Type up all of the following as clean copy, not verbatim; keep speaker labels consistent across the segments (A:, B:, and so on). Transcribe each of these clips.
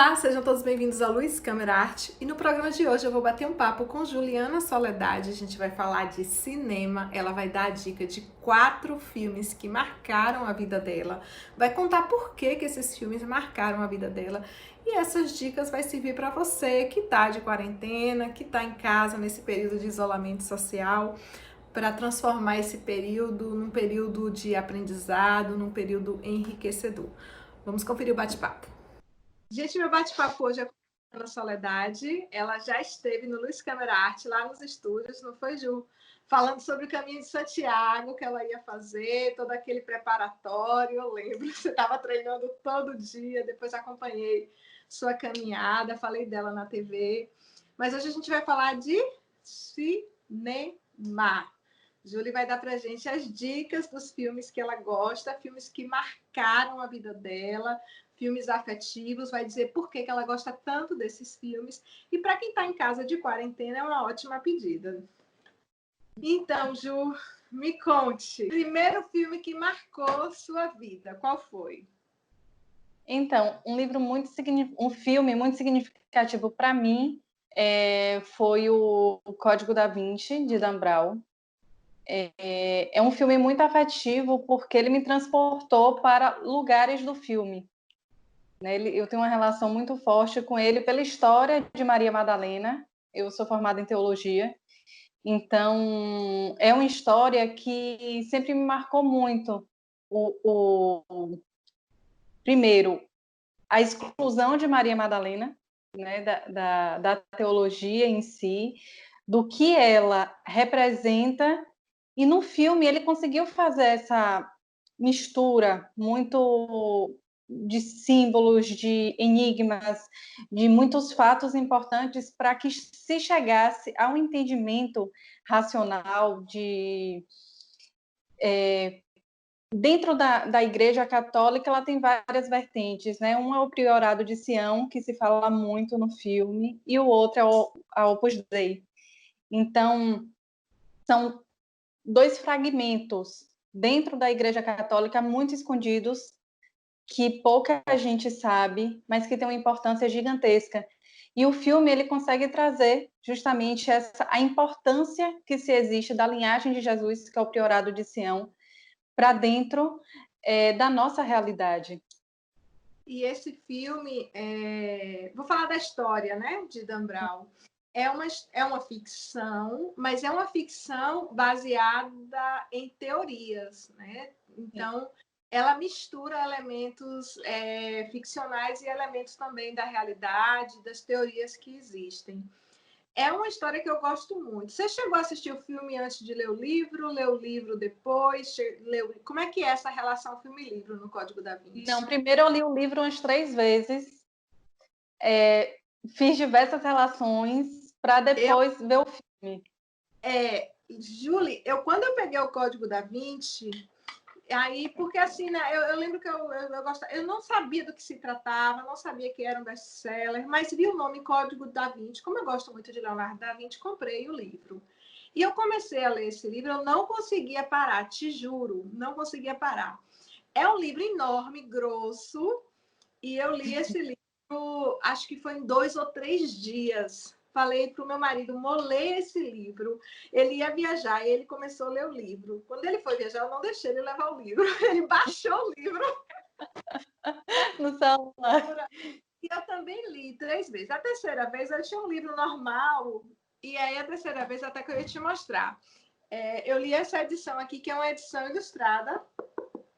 A: Olá, sejam todos bem-vindos ao Luiz Câmera Arte e no programa de hoje eu vou bater um papo com Juliana Soledade. A gente vai falar de cinema, ela vai dar a dica de 4 filmes que marcaram a vida dela, vai contar por que esses filmes marcaram a vida dela e essas dicas vai servir para você que tá de quarentena, que tá em casa nesse período de isolamento social, para transformar esse período num período de aprendizado, num período enriquecedor. Vamos conferir o bate-papo. Gente, meu bate-papo hoje é com a Ana Soledade. Ela já esteve no Luiz Câmera Arte, lá nos estúdios, não foi, Ju? Falando sobre o caminho de Santiago que ela ia fazer, todo aquele preparatório. Eu lembro, você estava treinando todo dia, depois acompanhei sua caminhada, falei dela na TV. Mas hoje a gente vai falar de cinema. Júlia vai dar pra gente as dicas dos filmes que ela gosta, filmes que marcaram a vida dela, filmes afetivos, vai dizer por que ela gosta tanto desses filmes. E para quem está em casa de quarentena, é uma ótima pedida. Então, Ju, me conte. Primeiro filme que marcou sua vida, qual foi?
B: Então, um filme muito significativo para mim foi o Código da Vinci, de Dan Brown. É um filme muito afetivo porque ele me transportou para lugares do filme. Eu tenho uma relação muito forte com ele pela história de Maria Madalena. Eu sou formada em teologia, então é uma história que sempre me marcou muito. Primeiro, a exclusão de Maria Madalena, né, da teologia em si, do que ela representa, e no filme ele conseguiu fazer essa mistura muito de símbolos, de enigmas, de muitos fatos importantes para que se chegasse a um entendimento racional dentro da Igreja Católica, ela tem várias vertentes, né? Um é o Priorado de Sião, que se fala muito no filme, e o outro é a Opus Dei. Então, são 2 fragmentos dentro da Igreja Católica muito escondidos, que pouca gente sabe, mas que tem uma importância gigantesca. E o filme ele consegue trazer justamente a importância que se existe da linhagem de Jesus, que é o Priorado de Sião, para dentro da nossa realidade.
A: E esse filme, vou falar da história, né, de Dan Brown. É uma ficção, mas é uma ficção baseada em teorias, né? Então, ela mistura elementos ficcionais e elementos também da realidade, das teorias que existem. É uma história que eu gosto muito. Você chegou a assistir o filme antes de ler o livro depois? Como é que é essa relação filme-livro no Código da
B: Não,
A: Vinci?
B: primeiro eu li o livro umas 3 vezes, fiz diversas relações para depois ver o filme.
A: Julie, quando eu peguei o Código da Vinci, aí, porque assim, né, eu lembro que eu não sabia do que se tratava, não sabia que era um best-seller, mas vi o nome Código da Vinci. Como eu gosto muito de Leonardo da Vinci, comprei o livro. E eu comecei a ler esse livro, eu não conseguia parar, te juro, não conseguia parar. É um livro enorme, grosso, e eu li esse livro, acho que foi em 2 ou 3 dias. Falei para o meu marido, molei esse livro. Ele ia viajar e ele começou a ler o livro. Quando ele foi viajar, eu não deixei ele levar o livro. Ele baixou o livro
B: no celular.
A: e eu também li 3 vezes. A terceira vez eu tinha um livro normal, e aí a terceira vez até que eu ia te mostrar. Eu li essa edição aqui, que é uma edição ilustrada,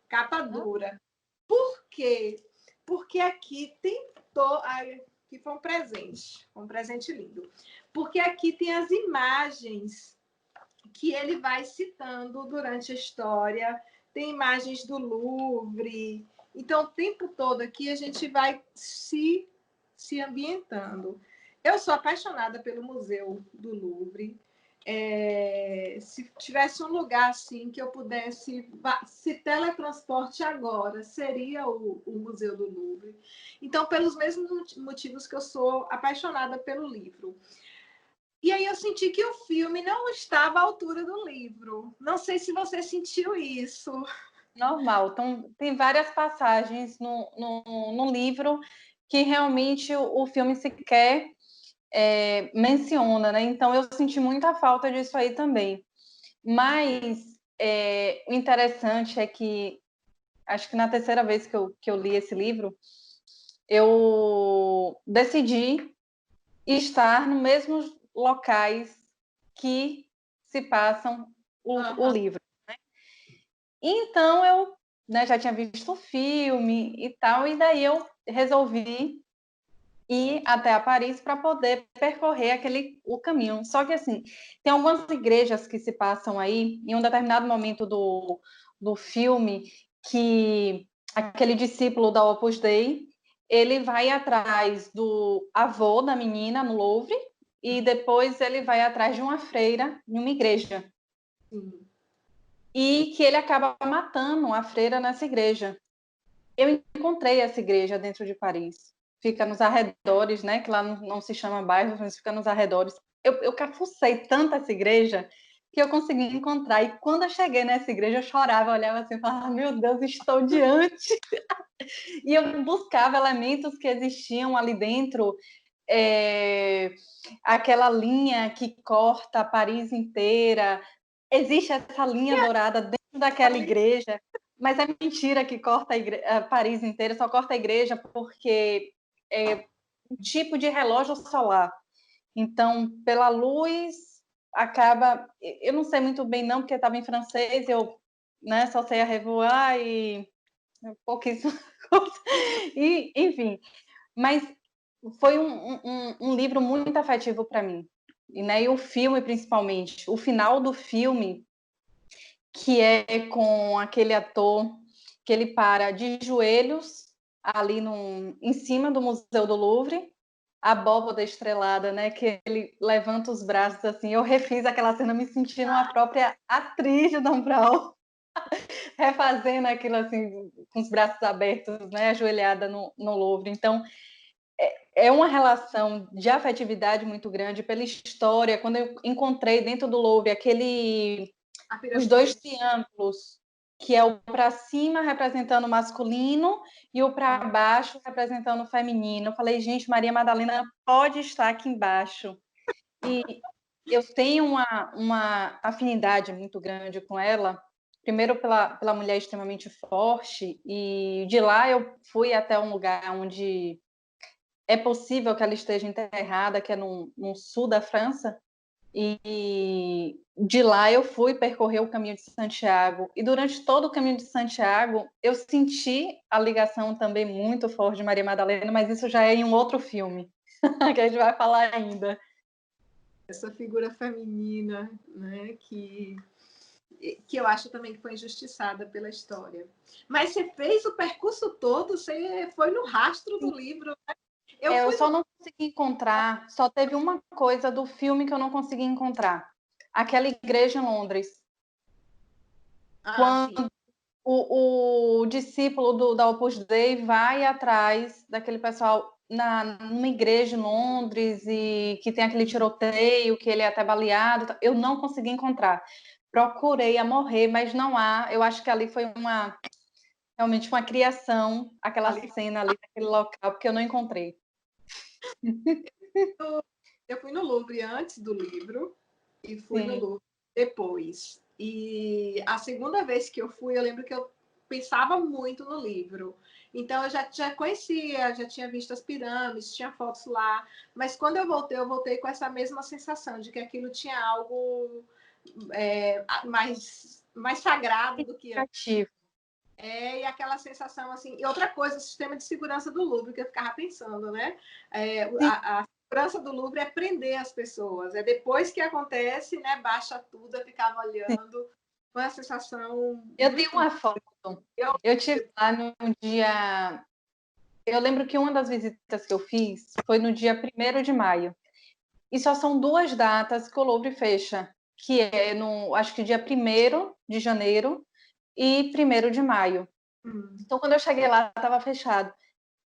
A: capa dura. Por quê? Porque aqui tem que foi um presente lindo. Porque aqui tem as imagens que ele vai citando durante a história, tem imagens do Louvre. Então, o tempo todo aqui a gente vai se ambientando. Eu sou apaixonada pelo Museu do Louvre. Se tivesse um lugar assim que eu pudesse se teletransporte agora, seria o Museu do Louvre. Então, pelos mesmos motivos que eu sou apaixonada pelo livro. E aí eu senti que o filme não estava à altura do livro. Não sei se você sentiu isso.
B: Normal. Então, tem várias passagens no livro que realmente o filme sequer menciona, né? Então eu senti muita falta disso aí também. Mas o interessante é que, acho que na terceira vez que eu li esse livro, eu decidi estar nos mesmos locais que se passam o livro. Né? Então eu, né, já tinha visto o filme e tal, e daí eu resolvi ir até a Paris para poder percorrer o caminho. Só que, assim, tem algumas igrejas que se passam aí, em um determinado momento do filme, que aquele discípulo da Opus Dei, ele vai atrás do avô da menina no Louvre, e depois ele vai atrás de uma freira em uma igreja.
A: Sim.
B: E que ele acaba matando a freira nessa igreja. Eu encontrei essa igreja dentro de Paris. Fica nos arredores, né? Que lá não se chama bairro, mas fica nos arredores. Eu cafucei tanto essa igreja que eu consegui encontrar. E quando eu cheguei nessa igreja, eu chorava, eu olhava assim e falava, meu Deus, estou diante. E eu buscava elementos que existiam ali dentro, aquela linha que corta Paris inteira. Existe essa linha dourada dentro daquela igreja, mas é mentira que corta a Paris inteira, só corta a igreja porque é um tipo de relógio solar. Então, pela luz, acaba... Eu não sei muito bem não, porque estava em francês, eu, né, só sei a revoar e pouquíssima coisa. E, enfim, mas foi um livro muito afetivo para mim. E o filme, principalmente. O final do filme, que é com aquele ator que ele para de joelhos ali em cima do Museu do Louvre, a abóbada estrelada, né? Que ele levanta os braços assim. Eu refiz aquela cena me sentindo a própria atriz de Dan Brown, refazendo aquilo assim, com os braços abertos, né? Ajoelhada no Louvre. Então, é uma relação de afetividade muito grande pela história. Quando eu encontrei dentro do Louvre os dois triângulos, que é o para cima representando o masculino e o para baixo representando o feminino. Eu falei, gente, Maria Madalena pode estar aqui embaixo. E eu tenho uma afinidade muito grande com ela, primeiro pela mulher extremamente forte, e de lá eu fui até um lugar onde é possível que ela esteja enterrada, que é no sul da França, e de lá eu fui percorrer o caminho de Santiago. E durante todo o caminho de Santiago, eu senti a ligação também muito forte de Maria Madalena, mas isso já é em um outro filme, que a gente vai falar ainda.
A: Essa figura feminina, né, que eu acho também que foi injustiçada pela história. Mas você fez o percurso todo, você foi no rastro do livro, né?
B: Eu só não consegui encontrar, só teve uma coisa do filme que eu não consegui encontrar. Aquela igreja em Londres. Quando o discípulo da Opus Dei vai atrás daquele pessoal numa igreja em Londres e que tem aquele tiroteio, que ele é até baleado, eu não consegui encontrar. Procurei a morrer, mas não há. Eu acho que ali foi realmente uma criação, aquela cena ali naquele local, porque eu não encontrei.
A: Eu fui no Louvre antes do livro e fui no Louvre depois. E a segunda vez que eu fui, eu lembro que eu pensava muito no livro. Então eu já conhecia, já tinha visto as pirâmides, tinha fotos lá, mas quando eu voltei com essa mesma sensação de que aquilo tinha algo mais sagrado do que
B: antes.
A: E aquela sensação assim. E outra coisa, o sistema de segurança do Louvre, que eu ficava pensando, né? A segurança do Louvre é prender as pessoas. É depois que acontece, né? Baixa tudo, eu ficava olhando. Foi uma sensação.
B: Eu tenho uma foto. Eu tive lá no dia. Eu lembro que uma das visitas que eu fiz foi no dia 1º de maio. E só são 2 datas que o Louvre fecha, que é acho que dia 1º de janeiro e 1º de maio. Então, quando eu cheguei lá, estava fechado.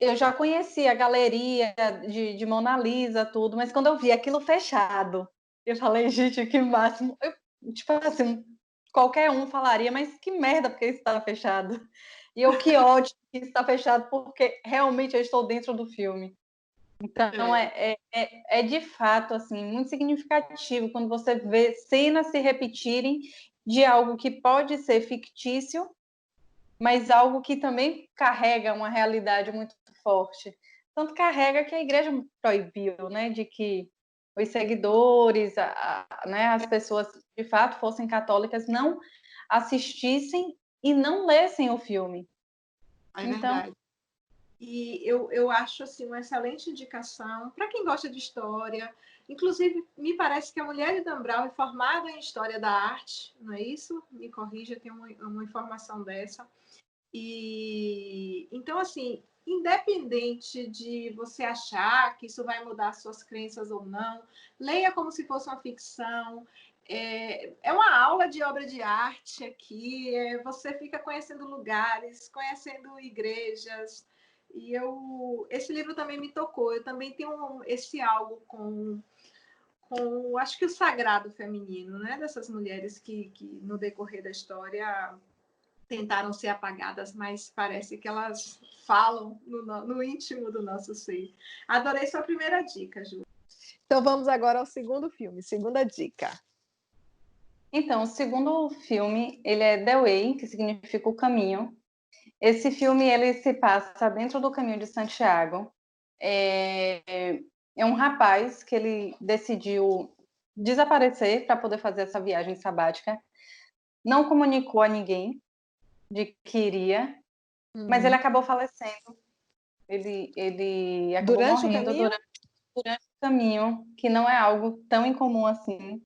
B: Eu já conhecia a galeria de Mona Lisa, tudo, mas quando eu vi aquilo fechado, eu falei, gente, que máximo. Tipo assim, qualquer um falaria, mas que merda, porque isso estava fechado. E eu, que ótimo que está fechado, porque realmente eu estou dentro do filme. Então, é de fato, assim, muito significativo quando você vê cenas se repetirem de algo que pode ser fictício, mas algo que também carrega uma realidade muito forte. Tanto carrega que a igreja proibiu, né, de que os seguidores, né, as pessoas de fato fossem católicas, não assistissem e não lessem o filme.
A: É
B: Então,
A: verdade. E eu acho assim, uma excelente indicação para quem gosta de história. Inclusive, me parece que a Mulher de Dan Brown é formada em História da Arte, não é isso? Me corrija, tem uma informação dessa. E então, assim, independente de você achar que isso vai mudar suas crenças ou não, leia como se fosse uma ficção. É uma aula de obra de arte aqui. Você fica conhecendo lugares, conhecendo igrejas. Esse livro também me tocou. Eu também tenho esse algo com acho que o sagrado feminino, né? Dessas mulheres que no decorrer da história tentaram ser apagadas, mas parece que elas falam no íntimo do nosso ser. Adorei sua primeira dica, Ju.
C: Então vamos agora ao segundo filme, segunda dica.
B: Então, o segundo filme, ele é The Way, que significa o caminho. Esse filme, ele se passa dentro do Caminho de Santiago. É um rapaz que ele decidiu desaparecer para poder fazer essa viagem sabática. Não comunicou a ninguém de que iria, mas ele acabou falecendo. Ele acabou
C: Durante o
B: morrendo
C: caminho?
B: durante o caminho, que não é algo tão incomum assim.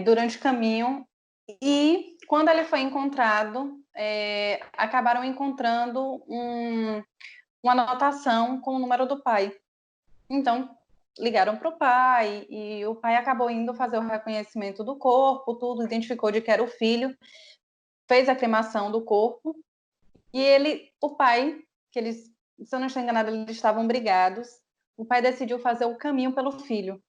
B: Durante o caminho. E quando ele foi encontrado, acabaram encontrando uma anotação com o número do pai. Então, ligaram para o pai e o pai acabou indo fazer o reconhecimento do corpo, tudo, identificou de que era o filho, fez a cremação do corpo e o pai, que eles, se eu não estou enganada, eles estavam brigados, o pai decidiu fazer o caminho pelo filho.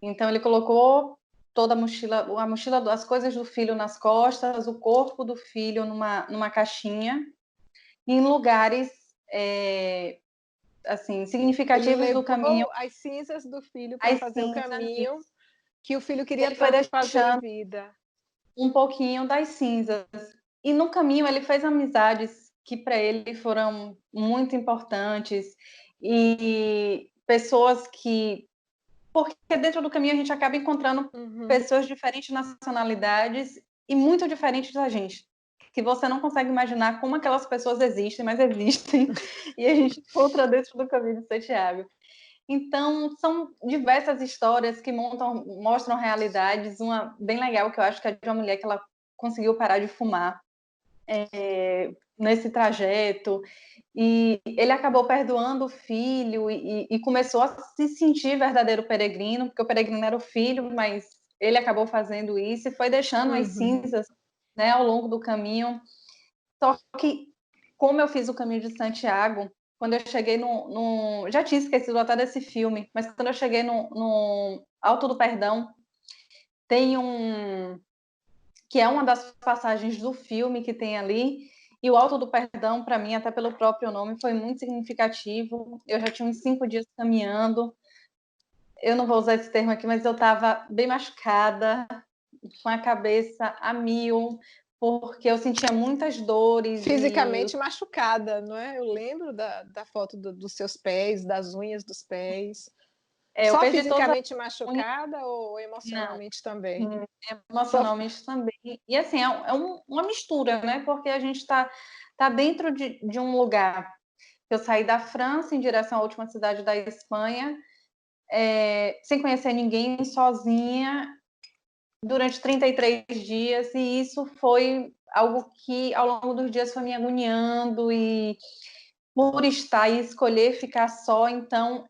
B: Então, ele colocou toda a mochila, as coisas do filho nas costas, o corpo do filho numa caixinha, em lugares assim significativos do caminho.
C: As cinzas do filho para
B: As
C: fazer o
B: cinzas,
C: caminho que o filho queria
B: ele foi
C: tanto fazer em
B: deixando
C: vida.
B: um pouquinho das cinzas. E no caminho ele fez amizades que para ele foram muito importantes e pessoas que, porque dentro do caminho a gente acaba encontrando pessoas de diferentes nacionalidades e muito diferentes da gente, que você não consegue imaginar como aquelas pessoas existem, mas existem, e a gente encontra dentro do Caminho de Santiago. Então, são diversas histórias que mostram realidades. Uma bem legal, que eu acho que é de uma mulher que ela conseguiu parar de fumar nesse trajeto, e ele acabou perdoando o filho e começou a se sentir verdadeiro peregrino, porque o peregrino era o filho, mas ele acabou fazendo isso e foi deixando as cinzas, né, ao longo do caminho. Só que, como eu fiz o Caminho de Santiago, quando eu cheguei já tinha esquecido até desse filme, mas quando eu cheguei no Alto do Perdão, tem que é uma das passagens do filme que tem ali, e o Alto do Perdão, para mim, até pelo próprio nome, foi muito significativo. Eu já tinha uns 5 dias caminhando. Eu não vou usar esse termo aqui, mas eu estava bem machucada, com a cabeça a mil, porque eu sentia muitas dores.
C: Fisicamente machucada, não é? Eu lembro da foto dos seus pés, das unhas dos pés.
B: Eu
C: Só
B: perdi todas as
C: fisicamente machucada ou
B: Não,
C: emocionalmente também?
B: emocionalmente também. E assim, uma mistura, né? Porque a gente tá dentro de um lugar. Eu saí da França em direção à última cidade da Espanha, sem conhecer ninguém, sozinha, durante 33 dias, e isso foi algo que ao longo dos dias foi me agoniando, e por estar e escolher ficar só, então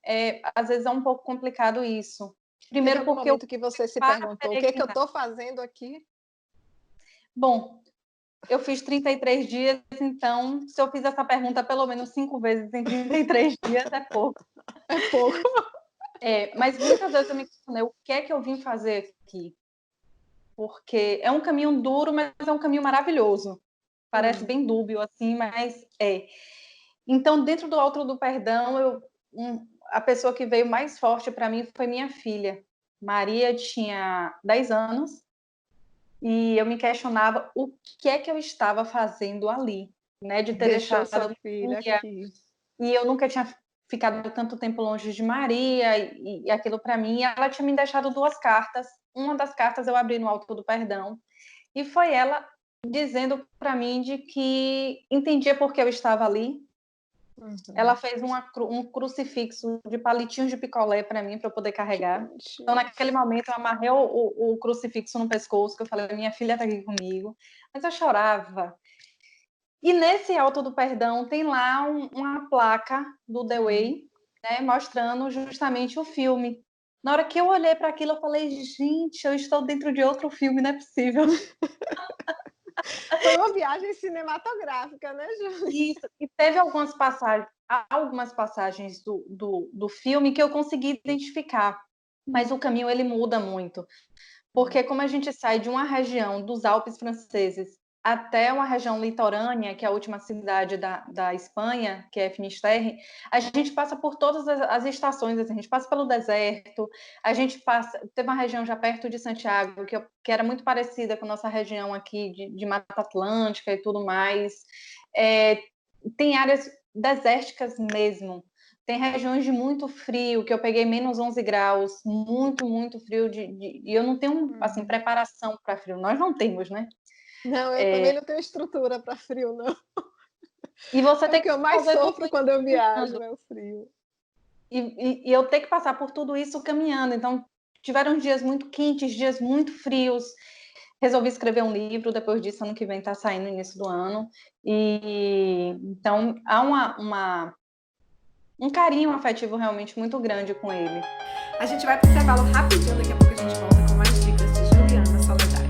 B: às vezes é um pouco complicado isso.
C: Teve
B: Primeiro
C: algum
B: porque eu
C: momento que você se
B: para
C: perguntou o que eu
B: peregrinar.
C: estou fazendo aqui?
B: Bom, eu fiz 33 dias, então se eu fiz essa pergunta pelo menos 5 vezes em 33 dias é pouco.
C: É pouco.
B: Mas muitas vezes eu me questionei o que é que eu vim fazer aqui, porque é um caminho duro, mas é um caminho maravilhoso. Parece bem dúbio, assim, mas é. Então, dentro do Alto do Perdão, a pessoa que veio mais forte para mim foi minha filha. Maria tinha 10 anos e eu me questionava o que é que eu estava fazendo ali, né? De ter
C: Deixou sua
B: deixado
C: filha
B: Maria.
C: aqui.
B: E eu nunca tinha ficado tanto tempo longe de Maria e aquilo para mim. Ela tinha me deixado 2 cartas. Uma das cartas eu abri no Alto do Perdão e foi ela dizendo para mim de que entendia por que eu estava ali. Ela fez um crucifixo de palitinhos de picolé para mim, para eu poder carregar. Então, naquele momento, eu amarrei o crucifixo no pescoço, que eu falei, minha filha está aqui comigo. Mas eu chorava. E nesse Alto do Perdão tem lá uma placa do The Way, né, mostrando justamente o filme. Na hora que eu olhei para aquilo, eu falei, gente, eu estou dentro de outro filme, não é possível.
C: Foi uma viagem cinematográfica, né, Júlia?
B: Isso, e teve algumas passagens do filme que eu consegui identificar, mas o caminho ele muda muito, porque como a gente sai de uma região dos Alpes franceses até uma região litorânea, que é a última cidade da Espanha, que é Finisterre, a gente passa por todas as estações, assim, a gente passa pelo deserto, a gente passa, teve uma região já perto de Santiago, que era muito parecida com a nossa região aqui de Mata Atlântica e tudo mais, tem áreas desérticas mesmo, tem regiões de muito frio, que eu peguei menos 11 graus, muito, muito frio, e eu não tenho, assim, preparação para frio, nós não temos, né?
C: Não, eu também não tenho estrutura para frio, não.
B: E você
C: É
B: tem
C: o que
B: que
C: eu mais
B: fazer
C: sofro
B: tudo
C: quando eu
B: isso
C: viajo,
B: caminhando.
C: é o frio.
B: E eu ter que passar por tudo isso caminhando. Então, tiveram dias muito quentes, dias muito frios. Resolvi escrever um livro, depois disso, ano que vem está saindo no início do ano. E então há um carinho afetivo realmente muito grande com ele.
A: A gente vai para o intervalo rapidinho, daqui a pouco a gente volta com mais dicas de Juliana Soledade.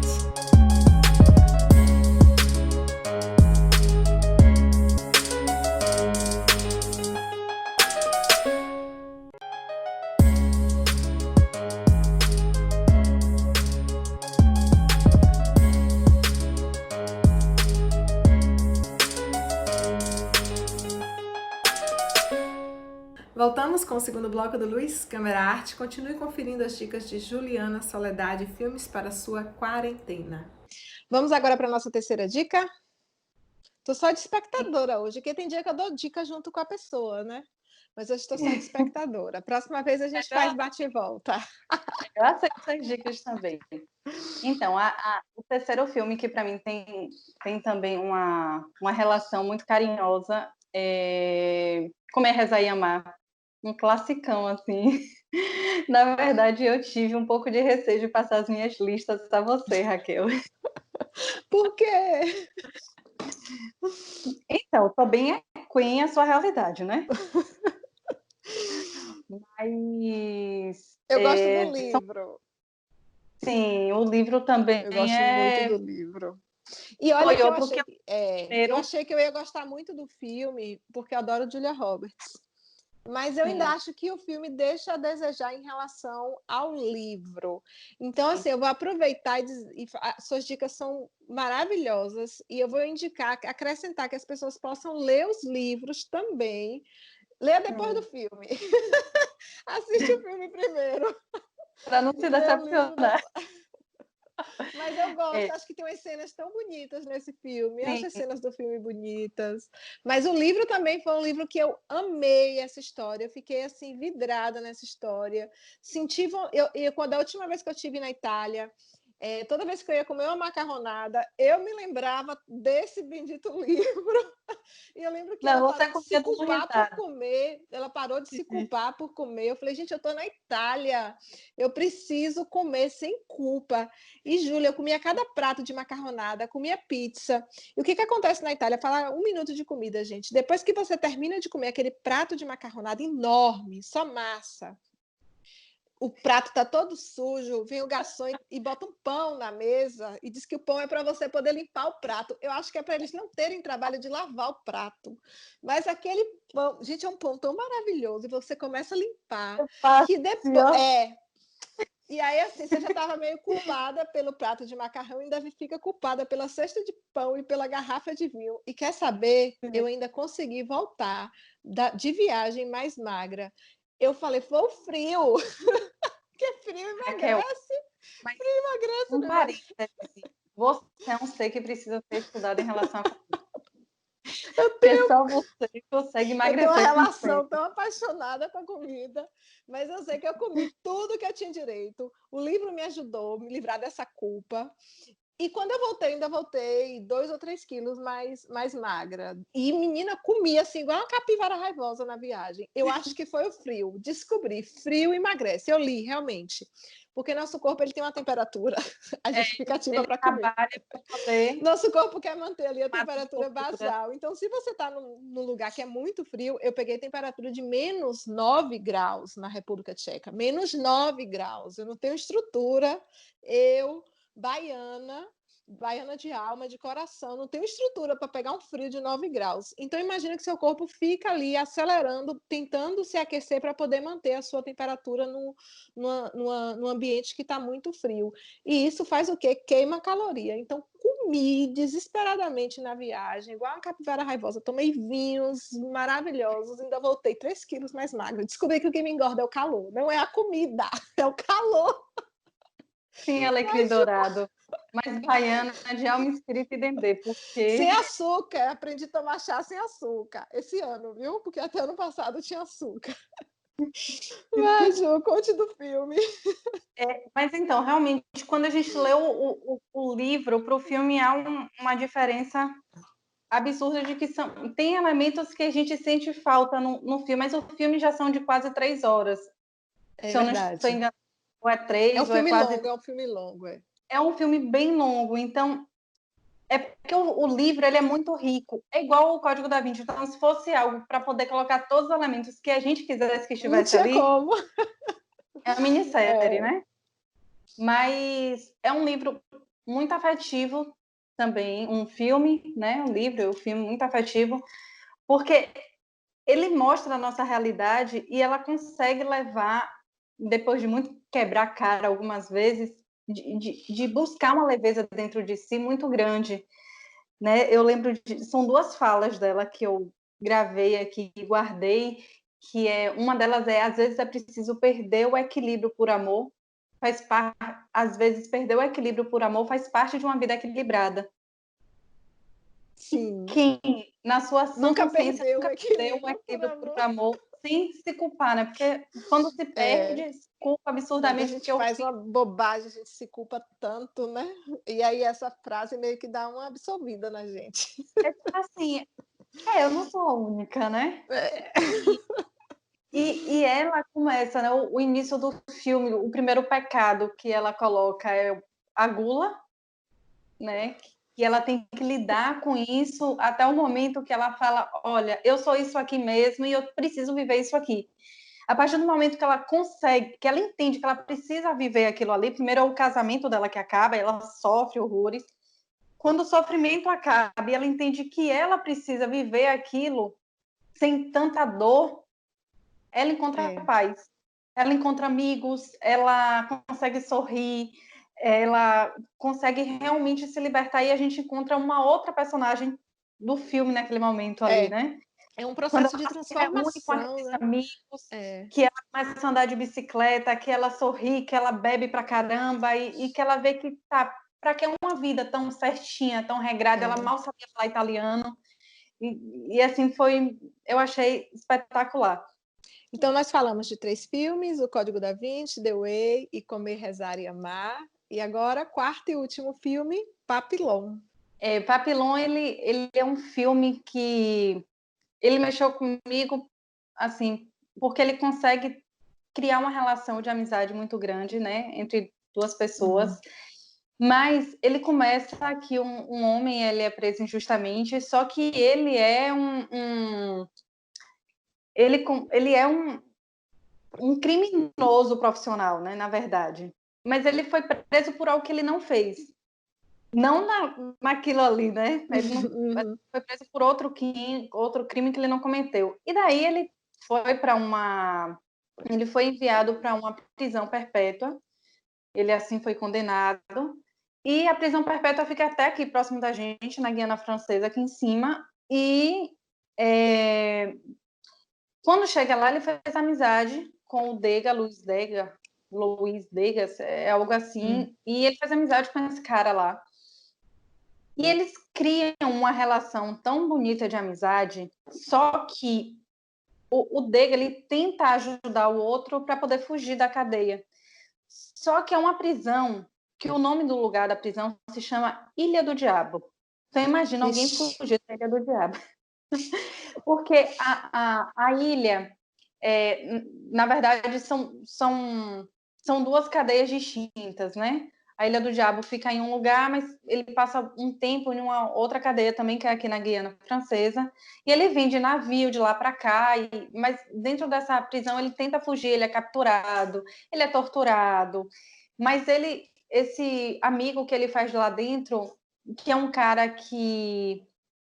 A: Voltamos com o segundo bloco do Luiz Câmara Arte. Continue conferindo as dicas de Juliana Soledade, filmes para sua quarentena.
C: Vamos agora para a nossa terceira dica? Estou só de espectadora hoje, porque tem dia que eu dou dica junto com a pessoa, né? Mas hoje estou só de espectadora. Próxima vez a gente faz bate e volta.
B: Eu aceito essas dicas também. Então, o terceiro filme que para mim tem também uma relação muito carinhosa é Comer, Rezar e Amar. Um classicão, assim. Na verdade, eu tive um pouco de receio de passar as minhas listas a você, Raquel.
C: Por quê?
B: Então, tô bem queen a sua realidade, né? Mas...
C: Eu gosto do livro.
B: Sim, o livro também
C: Eu gosto muito do livro. E olha
B: foi
C: que
B: outro que
C: eu achei que eu ia gostar muito do filme, porque eu adoro Julia Roberts. Mas eu ainda acho que o filme deixa a desejar em relação ao livro. Então, assim, eu vou aproveitar suas dicas são maravilhosas e eu vou indicar, acrescentar que as pessoas possam ler os livros também. Leia depois do filme. Assiste o filme primeiro.
B: Para não se decepcionar.
C: Mas eu gosto, acho que tem umas cenas tão bonitas nesse filme. Eu acho as cenas do filme bonitas. Mas o livro também foi um livro que eu amei essa história. Eu fiquei assim, vidrada nessa história. Senti. Quando a última vez que eu estive na Itália, toda vez que eu ia comer uma macarronada, eu me lembrava desse bendito livro. E eu lembro que ela parou de se culpar por comer. Ela parou de se culpar por comer. Eu falei, gente, eu estou na Itália. Eu preciso comer sem culpa. E, Júlia, eu comia cada prato de macarronada, comia pizza. E o que acontece na Itália? Falar 1 minuto de comida, gente. Depois que você termina de comer aquele prato de macarronada enorme, só massa, o prato está todo sujo, vem o garçom e bota um pão na mesa e diz que o pão é para você poder limpar o prato. Eu acho que é para eles não terem trabalho de lavar o prato. Mas aquele pão, gente, é um pão tão maravilhoso e você começa a limpar que depois E aí, assim, você já estava meio culpada pelo prato de macarrão e ainda fica culpada pela cesta de pão e pela garrafa de vinho. E quer saber? Eu ainda consegui voltar de viagem mais magra. Eu falei, foi o frio, porque frio
B: Raquel,
C: emagrece.
B: mas
C: Frio emagrece,
B: um
C: não emagrece.
B: parêntese. Você é um ser que precisa ter estudado em relação a comida.
C: Eu
B: Porque só você consegue
C: Eu tenho uma
B: emagrecer com
C: relação
B: tempo.
C: tão apaixonada com a comida, mas eu sei que eu comi tudo que eu tinha direito. O livro me ajudou a me livrar dessa culpa. E quando eu voltei, ainda voltei 2 ou 3 quilos mais magra. E menina, comia assim, igual uma capivara raivosa na viagem. Eu acho que foi o frio. Descobri, frio emagrece. Eu li, realmente. Porque nosso corpo ele tem uma temperatura, a justificativa
B: Ele
C: para comer.
B: trabalha para poder
C: Nosso corpo quer manter ali a
B: matar a
C: temperatura
B: gordura.
C: basal. Então, se você está num lugar que é muito frio, eu peguei temperatura de menos 9 graus na República Tcheca. Menos 9 graus. Eu não tenho estrutura. Eu, baiana de alma, de coração, não tenho estrutura para pegar um frio de 9 graus. Então, imagina que seu corpo fica ali acelerando, tentando se aquecer para poder manter a sua temperatura num ambiente que está muito frio. E isso faz o quê? Queima caloria. Então, comi desesperadamente na viagem, igual uma capivara raivosa. Tomei vinhos maravilhosos, ainda voltei 3 quilos mais magra. Descobri que o que me engorda é o calor, não é a comida, é o calor.
B: Sim, alecrim dourado. Mas baiana de alma, espírito e dendê,
C: Sem
B: porque
C: açúcar, aprendi a tomar chá sem açúcar esse ano, viu? Porque até ano passado tinha açúcar. Mas, Ju, conte do filme.
B: mas então, realmente, quando a gente lê o livro para o filme, há uma diferença absurda de que tem elementos que a gente sente falta no filme, mas o filme já são de quase 3 horas.
C: É
B: Se eu não estou
C: verdade.
B: enganada, ou é 3, ou é quase.
C: É um filme longo, é.
B: É um filme bem longo, então é porque o livro ele é muito rico. É igual o Código da Vinci. Então, se fosse algo para poder colocar todos os elementos que a gente quisesse que
C: Não
B: estivesse
C: tinha
B: ali,
C: como.
B: é uma minissérie,
C: É.
B: né? Mas é um livro muito afetivo também, um filme, né? Um livro, um filme muito afetivo, porque ele mostra a nossa realidade e ela consegue levar, depois de muito quebrar a cara algumas vezes, de buscar uma leveza dentro de si muito grande, né? Eu lembro são 2 falas dela que eu gravei aqui e guardei, que uma delas às vezes é preciso perder o equilíbrio por amor, às vezes perder o equilíbrio por amor faz parte de uma vida equilibrada.
C: Sim.
B: Quem, na sua sã
C: Nunca
B: consciência,
C: perdeu o
B: nunca perdeu o
C: equilíbrio por
B: equilíbrio por
C: amor.
B: amor sem se culpar, né? Porque quando se perde, se culpa
C: Quando a
B: absurdamente,
C: gente
B: porque
C: faz uma bobagem, a gente se culpa tanto, né? E aí essa frase meio que dá uma absolvida na gente.
B: é tipo assim, eu não sou a única, né?
C: É.
B: E ela começa, né? O início do filme, o primeiro pecado que ela coloca é a gula, né? E ela tem que lidar com isso até o momento que ela fala: olha, eu sou isso aqui mesmo e eu preciso viver isso aqui. A partir do momento que ela consegue, que ela entende que ela precisa viver aquilo ali, primeiro é o casamento dela que acaba, ela sofre horrores. Quando o sofrimento acaba e ela entende que ela precisa viver aquilo sem tanta dor, ela encontra paz. Ela encontra amigos, ela consegue sorrir, ela consegue realmente se libertar e a gente encontra uma outra personagem do filme naquele momento ali, né?
C: É um
B: Quando
C: processo de
B: ela se reúne com
C: transformação,
B: aqueles
C: né?
B: amigos,
C: É.
B: que ela começa a andar de bicicleta, que ela sorri, que ela bebe pra caramba e que ela vê que tá, para que uma vida tão certinha, tão regrada, ela mal sabia falar italiano. E assim foi, eu achei espetacular.
C: Então, nós falamos de 3 filmes: O Código da Vinci, The Way e Comer, Rezar e Amar. E agora, quarto e último filme, Papillon.
B: Papillon, ele é um filme que ele mexeu comigo, assim, porque ele consegue criar uma relação de amizade muito grande, né, entre 2 pessoas. Mas ele começa que um homem ele é preso injustamente, só que ele é ele é um criminoso profissional, né, na verdade. Mas ele foi preso por algo que ele não fez. Não naquilo ali, né? Ele não foi preso por outro crime que ele não cometeu. E daí ele foi enviado para uma prisão perpétua, Ele assim foi condenado. E a prisão perpétua fica até aqui, próximo da gente, na Guiana Francesa, aqui em cima. E quando chega lá, ele fez amizade com o Dega, Luiz Degas, é algo assim. E ele fez amizade com esse cara lá. E eles criam uma relação tão bonita de amizade, só que o Dega, ele tenta ajudar o outro para poder fugir da cadeia. Só que é uma prisão, que o nome do lugar da prisão se chama Ilha do Diabo. Então imagina alguém fugir da Ilha do Diabo. Porque a ilha, na verdade, são duas cadeias distintas, né? A Ilha do Diabo fica em um lugar, mas ele passa um tempo em uma outra cadeia também, que é aqui na Guiana Francesa, e ele vem de navio de lá para cá, mas dentro dessa prisão ele tenta fugir, ele é capturado, ele é torturado, mas esse amigo que ele faz lá dentro, que é um cara que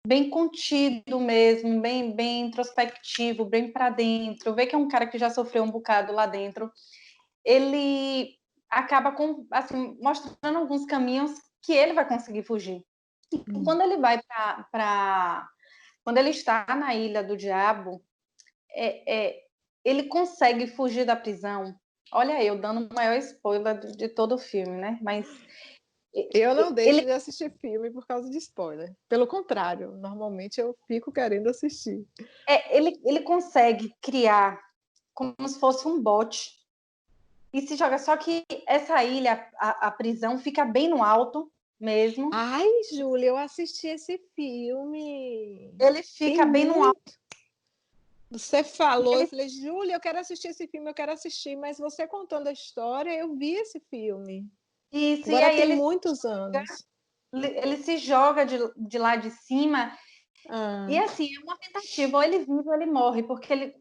B: bem contido mesmo, bem introspectivo, bem para dentro, vê que é um cara que já sofreu um bocado lá dentro, ele acaba assim, mostrando alguns caminhos que ele vai conseguir fugir. E quando ele vai quando ele está na Ilha do Diabo, ele consegue fugir da prisão. Olha, eu dando o maior spoiler de todo o filme, né? Mas
C: eu não deixo de assistir filme por causa de spoiler. Pelo contrário, normalmente eu fico querendo assistir.
B: Ele consegue criar como se fosse um bote e se joga. Só que essa ilha, a prisão, fica bem no alto mesmo.
C: Ai, Júlia, eu assisti esse filme.
B: Ele fica bem no alto.
C: Você falou, eu falei, Júlia, eu quero assistir esse filme, eu quero assistir, mas você contando a história, eu vi esse filme.
B: Isso,
C: agora
B: e aí
C: tem muitos anos.
B: Ele se joga de lá de cima, e assim, é uma tentativa, ou ele vive ou ele morre, porque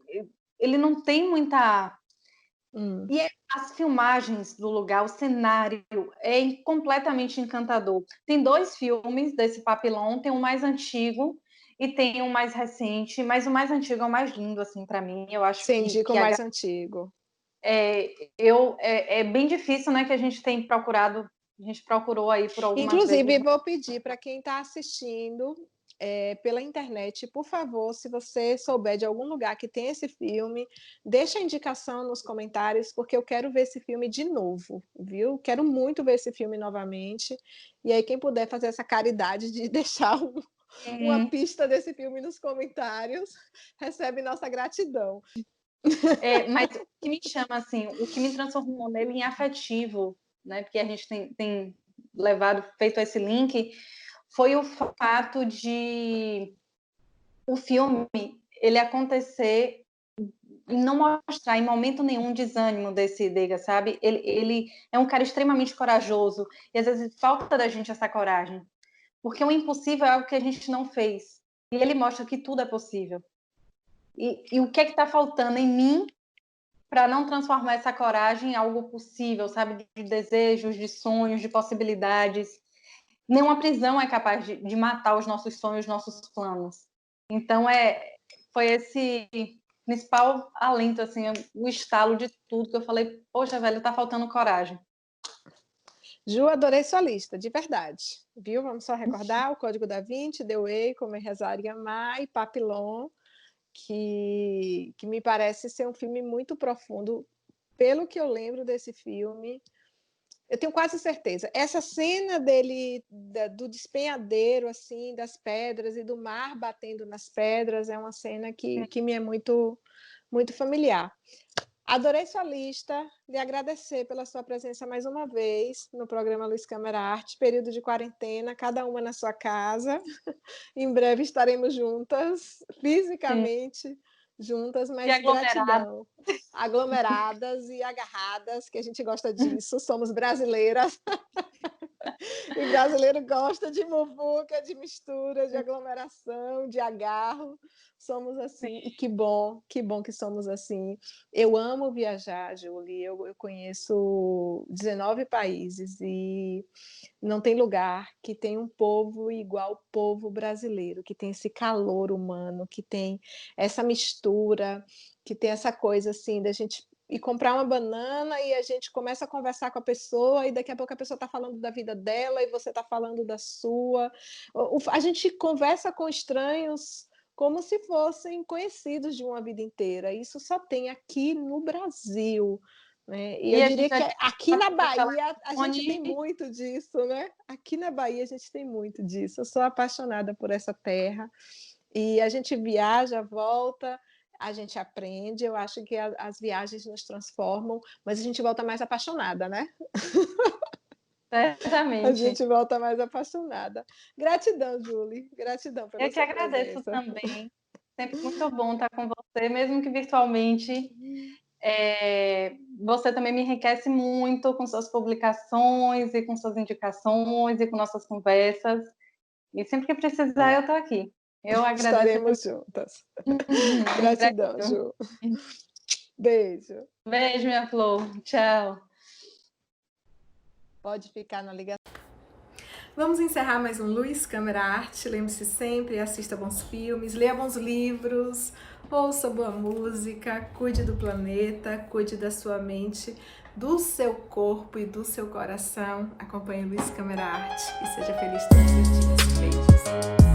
B: ele não tem muita... E as filmagens do lugar, o cenário é completamente encantador. Tem 2 filmes desse Papillon, tem um mais antigo e tem um mais recente, mas o mais antigo é o mais lindo, assim, para mim. Eu acho
C: Você indica o mais antigo.
B: É bem difícil, né, que a gente procurou aí por algumas
C: Inclusive,
B: vezes.
C: vou pedir para quem está assistindo pela internet, por favor, se você souber de algum lugar que tem esse filme, deixa a indicação nos comentários, porque eu quero ver esse filme de novo, viu? Quero muito ver esse filme novamente. E aí, quem puder fazer essa caridade de deixar uma pista desse filme nos comentários, recebe nossa gratidão.
B: Mas o que me chama, assim, o que me transformou nele em afetivo, né? Porque a gente tem feito esse link, foi o fato de o filme ele acontecer e não mostrar em momento nenhum desânimo desse Dega, sabe? Ele é um cara extremamente corajoso e às vezes falta da gente essa coragem, porque o impossível é algo que a gente não fez e ele mostra que tudo é possível. E o que é que está faltando em mim para não transformar essa coragem em algo possível, sabe? De desejos, de sonhos, de possibilidades. Nenhuma prisão é capaz de matar os nossos sonhos, os nossos planos. Então, foi esse principal alento, assim, o estalo de tudo que eu falei, poxa, velho, tá faltando coragem.
C: Ju, adorei sua lista, de verdade. Viu? Vamos só recordar o Código da Vinci, The Way, Comer, Rezar e Amar e Papillon, que me parece ser um filme muito profundo. Pelo que eu lembro desse filme, eu tenho quase certeza. Essa cena dele, do despenhadeiro, assim, das pedras e do mar batendo nas pedras, é uma cena que me é muito, muito familiar. Adorei sua lista, lhe agradecer pela sua presença mais uma vez no programa Luz Câmara Arte, período de quarentena, cada uma na sua casa. Em breve estaremos juntas, fisicamente juntas, mas gratidão. Aglomeradas e agarradas, que a gente gosta disso, somos brasileiras. E brasileiro gosta de muvuca, de mistura, de aglomeração, de agarro. Somos assim, e que bom que somos assim. Eu amo viajar, Julie. Eu conheço 19 países e não tem lugar que tem um povo igual o povo brasileiro, que tem esse calor humano, que tem essa mistura, que tem essa coisa assim da gente e comprar uma banana e a gente começa a conversar com a pessoa e daqui a pouco a pessoa está falando da vida dela e você está falando da sua. A gente conversa com estranhos como se fossem conhecidos de uma vida inteira. Isso só tem aqui no Brasil. Né? E eu diria que aqui na Bahia a gente tem muito disso, né? Aqui na Bahia a gente tem muito disso. Eu sou apaixonada por essa terra e a gente viaja, volta, a gente aprende. Eu acho que as viagens nos transformam, mas a gente volta mais apaixonada, né?
B: Certamente.
C: A gente volta mais apaixonada. Gratidão, Julie. Gratidão pela
B: Eu que agradeço
C: presença.
B: também. Sempre muito bom estar com você, mesmo que virtualmente. Você também me enriquece muito com suas publicações e com suas indicações e com nossas conversas. E sempre que precisar, eu estou aqui. Eu agradeço.
C: Estaremos juntas. Gratidão, Ju. Beijo.
B: Beijo, minha flor. Tchau.
C: Pode ficar na ligação.
A: Vamos encerrar mais um Luz Câmera Arte. Lembre-se sempre, assista bons filmes, leia bons livros, ouça boa música, cuide do planeta, cuide da sua mente, do seu corpo e do seu coração. Acompanhe Luz Câmera Arte e seja feliz todos os dias. Beijos.